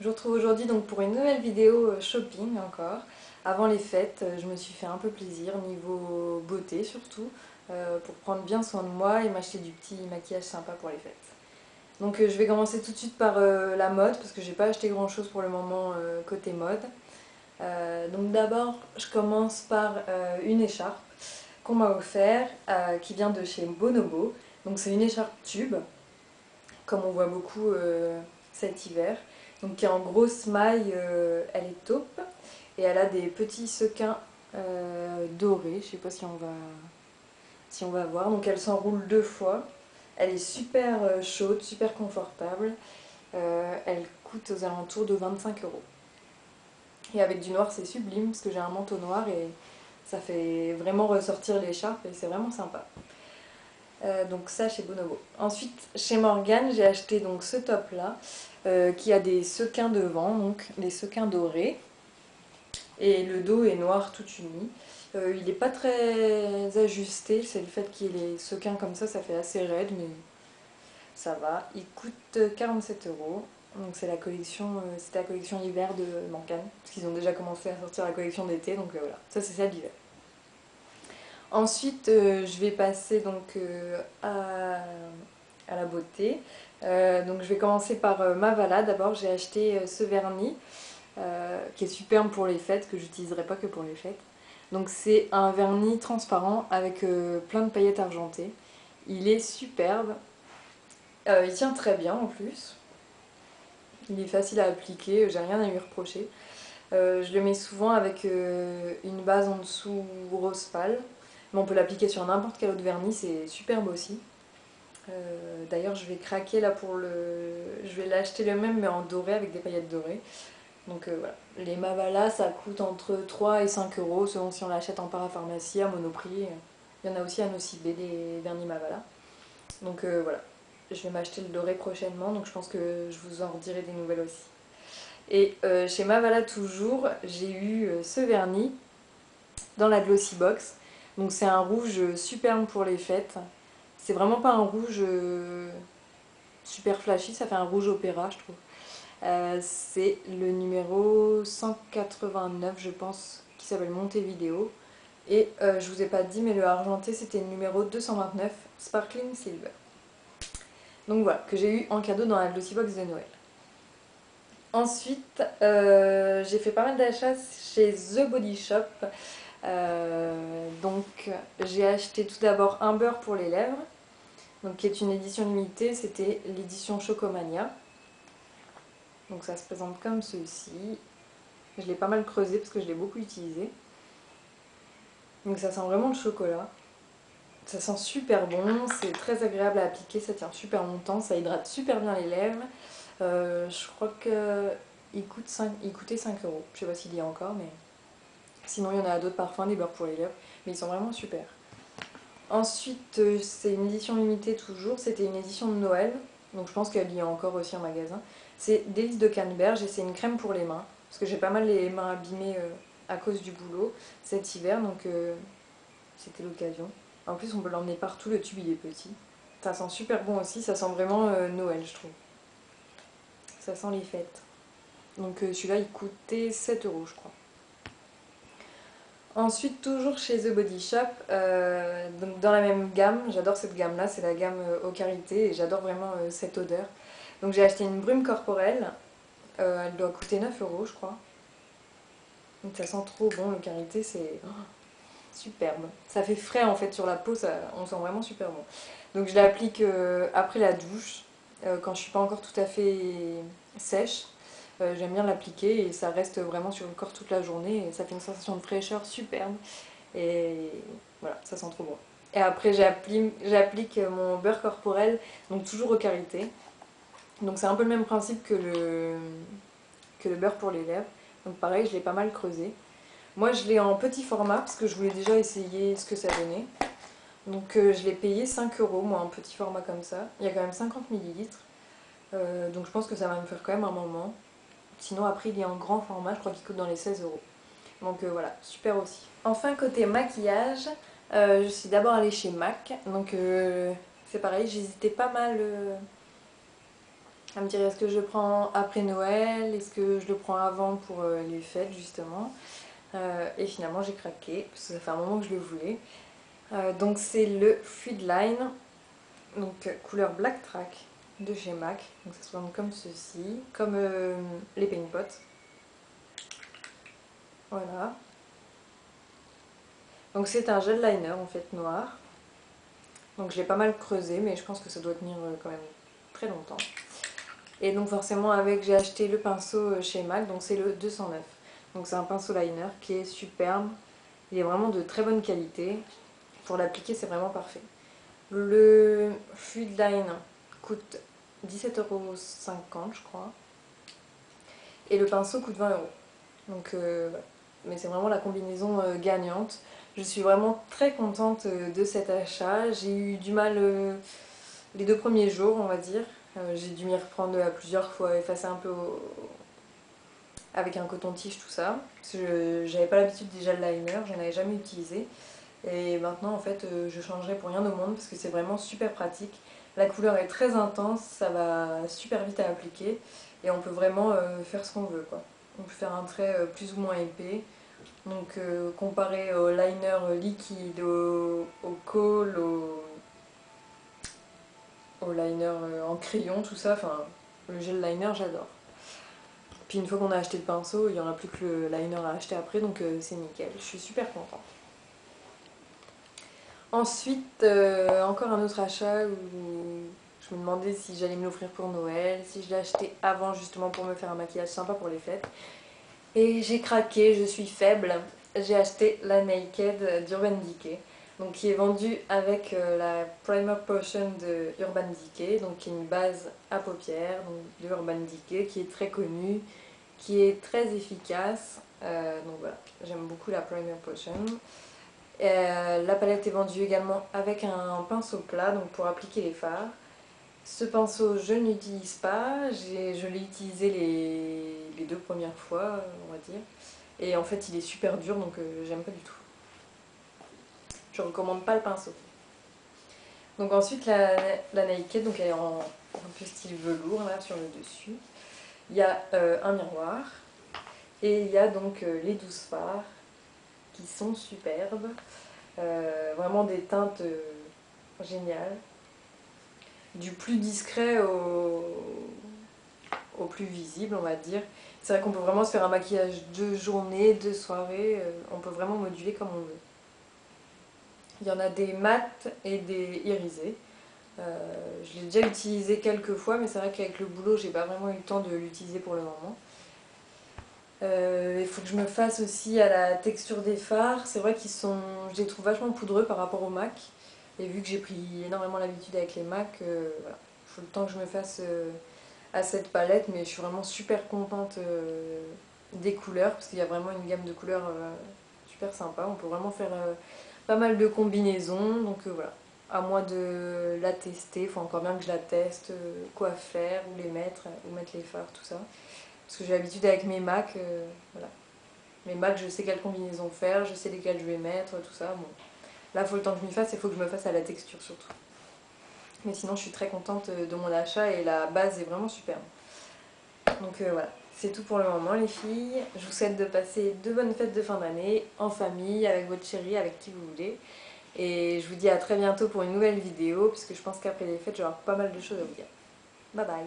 Je vous retrouve aujourd'hui donc pour une nouvelle vidéo shopping encore. Avant les fêtes, je me suis fait un peu plaisir niveau beauté surtout, pour prendre bien soin de moi et m'acheter du petit maquillage sympa pour les fêtes. Donc je vais commencer tout de suite par la mode parce que j'ai pas acheté grand chose pour le moment côté mode. Donc d'abord je commence par une écharpe qu'on m'a offert qui vient de chez Bonobo. Donc c'est une écharpe tube comme on voit beaucoup cet hiver. Donc qui est en grosse maille, elle est taupe et elle a des petits sequins dorés. Je sais pas si on va voir. Donc elle s'enroule deux fois. Elle est super chaude, super confortable. Elle coûte aux alentours de 25 €. Et avec du noir c'est sublime parce que j'ai un manteau noir et ça fait vraiment ressortir l'écharpe et c'est vraiment sympa. Donc ça chez Bonobo. Ensuite chez Morgane j'ai acheté donc ce top là qui a des sequins devant, donc des sequins dorés. Et le dos est noir tout uni. Il n'est pas très ajusté, c'est le fait qu'il y ait les sequins comme ça fait assez raide, mais ça va. Il coûte 47 €. Donc c'est la collection, c'était la collection hiver de Morgane, parce qu'ils ont déjà commencé à sortir la collection d'été, donc voilà, ça c'est celle d'hiver. Ensuite, je vais passer donc à la beauté. Donc je vais commencer par Mavala. D'abord, j'ai acheté ce vernis qui est superbe pour les fêtes, que j'utiliserai pas que pour les fêtes. Donc c'est un vernis transparent avec plein de paillettes argentées. Il est superbe. Il tient très bien en plus. Il est facile à appliquer, j'ai rien à lui reprocher. Je le mets souvent avec une base en dessous rose pâle. Mais on peut l'appliquer sur n'importe quel autre vernis, c'est superbe aussi. D'ailleurs je vais craquer là pour le... Je vais l'acheter le même mais en doré avec des paillettes dorées. Donc voilà, les Mavala ça coûte entre 3 et 5 € selon si on l'achète en parapharmacie, à Monoprix. Il y en a aussi à Nocibé des vernis Mavala. Donc voilà, je vais m'acheter le doré prochainement, donc je pense que je vous en redirai des nouvelles aussi. Et chez Mavala toujours, j'ai eu ce vernis dans la Glossy Box. Donc c'est un rouge superbe pour les fêtes. C'est vraiment pas un rouge super flashy, ça fait un rouge opéra je trouve. C'est le numéro 189 je pense, qui s'appelle Montevideo. Et je vous ai pas dit mais le argenté c'était le numéro 229 Sparkling Silver. Donc voilà, que j'ai eu en cadeau dans la Glossy Box de Noël. Ensuite, j'ai fait pas mal d'achats chez The Body Shop. Donc j'ai acheté tout d'abord un beurre pour les lèvres, donc, qui est une édition limitée, c'était l'édition Chocomania. Donc ça se présente comme ceci. Je l'ai pas mal creusé parce que je l'ai beaucoup utilisé. Donc ça sent vraiment le chocolat. Ça sent super bon, c'est très agréable à appliquer, ça tient super longtemps, ça hydrate super bien les lèvres. Je crois qu'il coûtait 5 €. Je sais pas s'il y a encore, mais sinon il y en a d'autres parfums, des beurres pour les lèvres, mais ils sont vraiment super. Ensuite, c'est une édition limitée toujours, c'était une édition de Noël, donc je pense qu'elle y a encore aussi en magasin. C'est Délices de Canneberge et c'est une crème pour les mains, parce que j'ai pas mal les mains abîmées à cause du boulot cet hiver, donc c'était l'occasion. En plus, on peut l'emmener partout, le tube il est petit. Ça sent super bon aussi, ça sent vraiment Noël, je trouve. Ça sent les fêtes. Donc celui-là, il coûtait 7 € je crois. Ensuite, toujours chez The Body Shop, donc dans la même gamme, j'adore cette gamme-là, c'est la gamme Eau Karité et j'adore vraiment cette odeur. Donc j'ai acheté une brume corporelle, elle doit coûter 9 € je crois. Donc ça sent trop bon, l'Eau Karité, c'est superbe. Ça fait frais en fait sur la peau, on sent vraiment super bon. Donc je l'applique après la douche, quand je suis pas encore tout à fait sèche. J'aime bien l'appliquer et ça reste vraiment sur le corps toute la journée et ça fait une sensation de fraîcheur superbe et voilà, ça sent trop bon. Et après j'applique mon beurre corporel, donc toujours Eau Karité. Donc c'est un peu le même principe que le beurre pour les lèvres. Donc pareil, je l'ai pas mal creusé. Moi je l'ai en petit format parce que je voulais déjà essayer ce que ça donnait. Donc je l'ai payé 5 € moi en petit format comme ça. Il y a quand même 50 millilitres. Donc je pense que ça va me faire quand même un moment. Sinon après il est en grand format, je crois qu'il coûte dans les 16 €. Donc voilà, super aussi. Enfin côté maquillage, je suis d'abord allée chez MAC. Donc c'est pareil, j'hésitais pas mal à me dire est-ce que je le prends après Noël, est-ce que je le prends avant pour les fêtes justement. Et finalement j'ai craqué, parce que ça fait un moment que je le voulais. Donc c'est le Fluidline, donc couleur Black Track de chez MAC. Donc ça se présente comme ceci, comme les Paint Pots. Voilà. Donc c'est un gel liner en fait noir. Donc je l'ai pas mal creusé, mais je pense que ça doit tenir quand même très longtemps. Et donc forcément avec, j'ai acheté le pinceau chez MAC, donc c'est le 209. Donc c'est un pinceau liner qui est superbe. Il est vraiment de très bonne qualité. Pour l'appliquer c'est vraiment parfait. Le Fluid Line coûte 17,50 € je crois. Et le pinceau coûte 20 €. Donc voilà. Mais c'est vraiment la combinaison gagnante. Je suis vraiment très contente de cet achat. J'ai eu du mal les 2 premiers jours on va dire. J'ai dû m'y reprendre à plusieurs fois, effacer un peu avec un coton-tige tout ça. Parce que j'avais pas l'habitude des gels liner, j'en avais jamais utilisé. Et maintenant en fait je changerai pour rien au monde parce que c'est vraiment super pratique. La couleur est très intense, ça va super vite à appliquer et on peut vraiment faire ce qu'on veut quoi. On peut faire un trait plus ou moins épais. Donc comparé au liner liquide, au kohl, au liner en crayon, tout ça, enfin le gel liner j'adore. Puis une fois qu'on a acheté le pinceau, il n'y en a plus que le liner à acheter après, donc c'est nickel, je suis super contente. Ensuite, encore un autre achat où je me demandais si j'allais me l'offrir pour Noël, si je l'ai acheté avant justement pour me faire un maquillage sympa pour les fêtes. Et j'ai craqué, je suis faible. J'ai acheté la Naked d'Urban Decay, donc qui est vendue avec la Primer Potion de Urban Decay, donc qui est une base à paupières donc, de Urban Decay, qui est très connue, qui est très efficace. Donc voilà, j'aime beaucoup la Primer Potion. La palette est vendue également avec un pinceau plat, donc pour appliquer les fards. Ce pinceau, je ne l'utilise pas, je l'ai utilisé les 2 premières fois, on va dire. Et en fait, il est super dur, donc j'aime pas du tout. Je recommande pas le pinceau. Donc ensuite, la Naked, donc elle est en un peu style velours, là, sur le dessus. Il y a un miroir. Et il y a donc les 12 fards, qui sont superbes. Vraiment des teintes géniales. Du plus discret au plus visible, on va dire. C'est vrai qu'on peut vraiment se faire un maquillage de journée, de soirée, on peut vraiment moduler comme on veut. Il y en a des mat et des irisés. Je l'ai déjà utilisé quelques fois, mais c'est vrai qu'avec le boulot, j'ai pas vraiment eu le temps de l'utiliser pour le moment. Il faut que je me fasse aussi à la texture des fards. C'est vrai je les trouve vachement poudreux par rapport au MAC. Et vu que j'ai pris énormément l'habitude avec les MAC, voilà. Il faut le temps que je me fasse à cette palette, mais je suis vraiment super contente des couleurs, parce qu'il y a vraiment une gamme de couleurs super sympa. On peut vraiment faire pas mal de combinaisons, donc voilà. À moi de la tester, il faut encore bien que je la teste, quoi faire, où les mettre, où mettre les fards, tout ça. Parce que j'ai l'habitude avec mes MAC, voilà. Mes MAC, je sais quelle combinaison faire, je sais lesquelles je vais mettre, tout ça. Bon. Là, il faut le temps que je m'y fasse, il faut que je me fasse à la texture surtout. Mais sinon, je suis très contente de mon achat et la base est vraiment superbe. Donc voilà, c'est tout pour le moment les filles. Je vous souhaite de passer de bonnes fêtes de fin d'année, en famille, avec votre chérie, avec qui vous voulez. Et je vous dis à très bientôt pour une nouvelle vidéo, puisque je pense qu'après les fêtes, j'aurai pas mal de choses à vous dire. Bye bye!